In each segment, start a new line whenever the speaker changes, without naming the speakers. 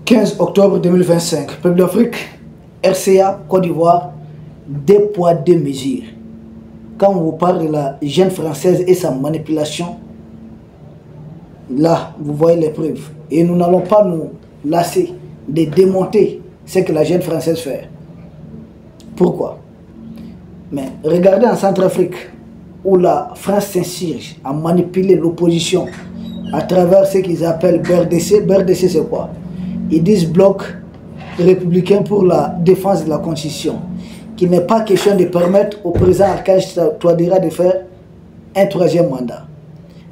15 octobre 2025, peuple d'Afrique, RCA, Côte d'Ivoire, deux poids, deux mesures. Quand on vous parle de la jeune française et sa manipulation, là, vous voyez les preuves. Et nous n'allons pas nous lasser de démonter ce que la jeune française fait. Pourquoi? Mais regardez en Centrafrique, où la France s'insurge à manipuler l'opposition à travers ce qu'ils appellent BRDC. BRDC, c'est quoi? Ils disent bloc républicain pour la défense de la Constitution. Qu'il n'est pas question de permettre au président Archange Touadéra de faire un troisième mandat.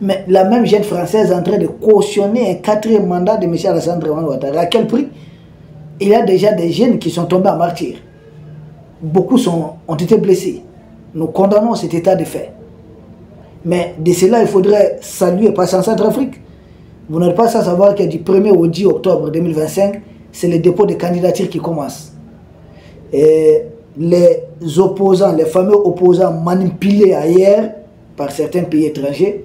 Mais la même jeune française est en train de cautionner un quatrième mandat de M. Alassane Dramane Ouattara. À quel prix? Il y a déjà des jeunes qui sont tombés en martyr. Beaucoup ont été blessés. Nous condamnons cet état de fait. Mais de cela, il faudrait saluer, parce qu'en Centrafrique, vous n'êtes pas sans savoir que du 1er au 10 octobre 2025, c'est le dépôt de candidature qui commence. Et les opposants, les fameux opposants manipulés ailleurs par certains pays étrangers,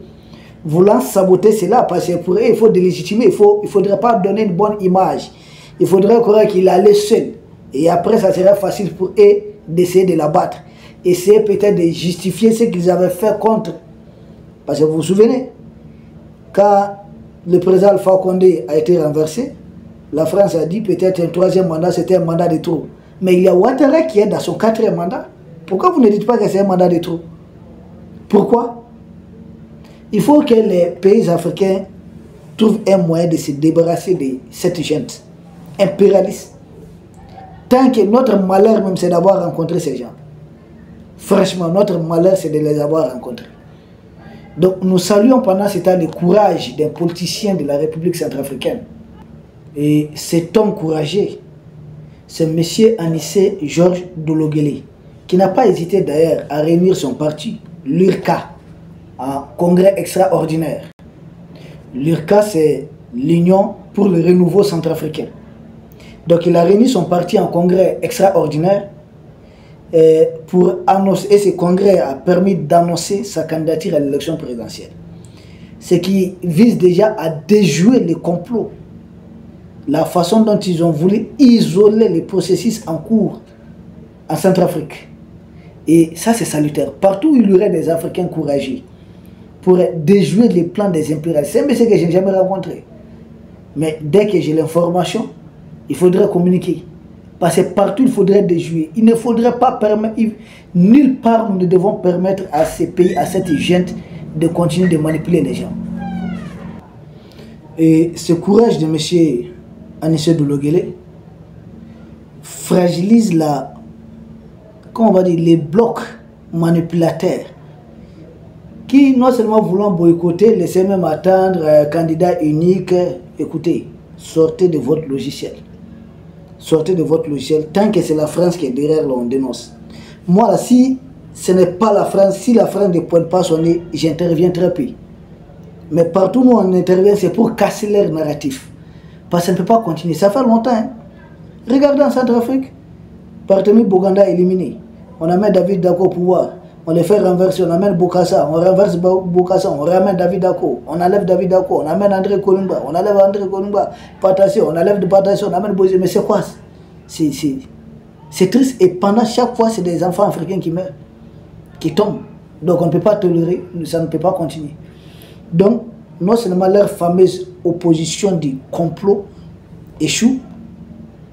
voulant saboter cela, parce que pour eux, il faut délégitimer, il ne faudrait pas donner une bonne image. Il faudrait croire qu'il allait seul. Et après, ça serait facile pour eux d'essayer de l'abattre. Essayer peut-être de justifier ce qu'ils avaient fait contre. Parce que vous vous souvenez, quand le président Alpha Condé a été renversé, la France a dit peut-être un troisième mandat, c'était un mandat de trop. Mais il y a Ouattara qui est dans son quatrième mandat. Pourquoi vous ne dites pas que c'est un mandat de trop? Pourquoi? Il faut que les pays africains trouvent un moyen de se débarrasser de cette gente impérialiste. Tant que notre malheur même, c'est d'avoir rencontré ces gens. Franchement, notre malheur, c'est de les avoir rencontrés. Donc, nous saluons pendant ce temps le courage d'un politicien de la République centrafricaine. Et cet homme courageux, c'est M. Anissé Georges Dologuélé, qui n'a pas hésité d'ailleurs à réunir son parti, l'URCA, en congrès extraordinaire. L'URCA, c'est l'Union pour le renouveau centrafricain. Donc, il a réuni son parti en congrès extraordinaire pour annoncer, et ce congrès a permis d'annoncer sa candidature à l'élection présidentielle. Ce qui vise déjà à déjouer les complots, la façon dont ils ont voulu isoler les processus en cours en Centrafrique. Et ça, c'est salutaire. Partout où il y aurait des Africains courageux pour déjouer les plans des impérialistes. C'est un monsieur que je n'ai jamais rencontré. Mais dès que j'ai l'information, il faudrait communiquer. Parce que partout, il faudrait déjouer. Il ne faudrait pas permettre, nulle part, nous ne devons permettre à ces pays, à cette gente, de continuer de manipuler les gens. Et ce courage de M. Anissé Dologuélé fragilise comment on va dire, les blocs manipulateurs qui, non seulement voulant boycotter, laisser même attendre candidat unique. Écoutez, sortez de votre logiciel. Sortez de votre logiciel. Tant que c'est la France qui est derrière, là, on dénonce. Moi, là, si ce n'est pas la France, si la France ne pointe pas son nez, j'interviens très peu. Mais partout où on intervient, c'est pour casser leur narratif. Parce que ça ne peut pas continuer. Ça fait longtemps. Hein? Regardez en Centrafrique. Barthélemy Boganda éliminé. On amène David Dako au pouvoir. On les fait renverser. On amène Bokassa. On renverse Bokassa. On ramène David Dako. On enlève David Dako. On amène André Kolumba. On enlève André Kolumba. Patassé. On enlève de Patassé. On amène Bozé. Mais c'est quoi? C'est triste. Et pendant chaque fois, c'est des enfants africains qui meurent. Qui tombent. Donc on ne peut pas tolérer. Ça ne peut pas continuer. Donc, non seulement leur fameuse opposition du complot échoue,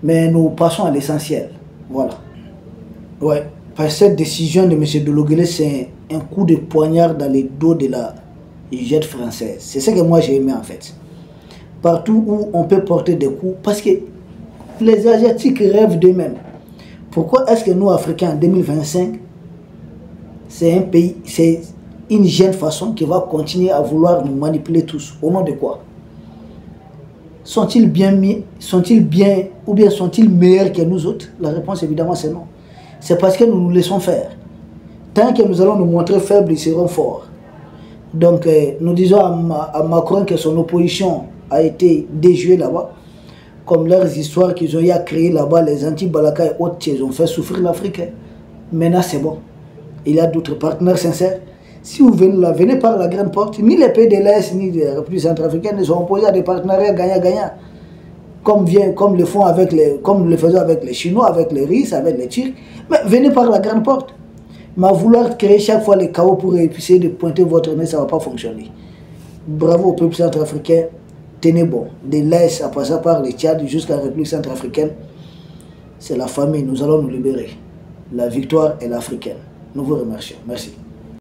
mais nous passons à l'essentiel. Voilà. Ouais. Parce que cette décision de M. Dologuélé, c'est un coup de poignard dans le dos de la jette française. C'est ce que moi j'ai aimé en fait. Partout où on peut porter des coups, parce que les Asiatiques rêvent d'eux-mêmes. Pourquoi est-ce que nous, Africains, en 2025, c'est un pays, c'est une jeune façon qui va continuer à vouloir nous manipuler tous? Au nom de quoi? Sont-ils bien, ou bien sont-ils meilleurs que nous autres? La réponse évidemment c'est non. C'est parce que nous nous laissons faire. Tant que nous allons nous montrer faibles, ils seront forts. Donc nous disons à Macron que son opposition a été déjouée là-bas. Comme leurs histoires qu'ils ont eu à créer là-bas, les anti-Balaka et autres, ils ont fait souffrir l'Afrique. Maintenant c'est bon. Il y a d'autres partenaires sincères. Si vous venez par la grande porte, ni les pays de l'Est ni les Républiques centrafricaines ne sont opposés à des partenariats gagnant-gagnant. comme le font comme le faisons avec les Chinois, avec les Russes, avec les Turcs. Mais venez par la grande porte. Mais vouloir créer chaque fois les chaos pour essayer de pointer votre nez, ça ne va pas fonctionner. Bravo au peuple centrafricain. Tenez bon. De l'Est, à passer par le Tchad jusqu'à la République centrafricaine, c'est la famille. Nous allons nous libérer. La victoire est l'africaine. Nous vous remercions. Merci.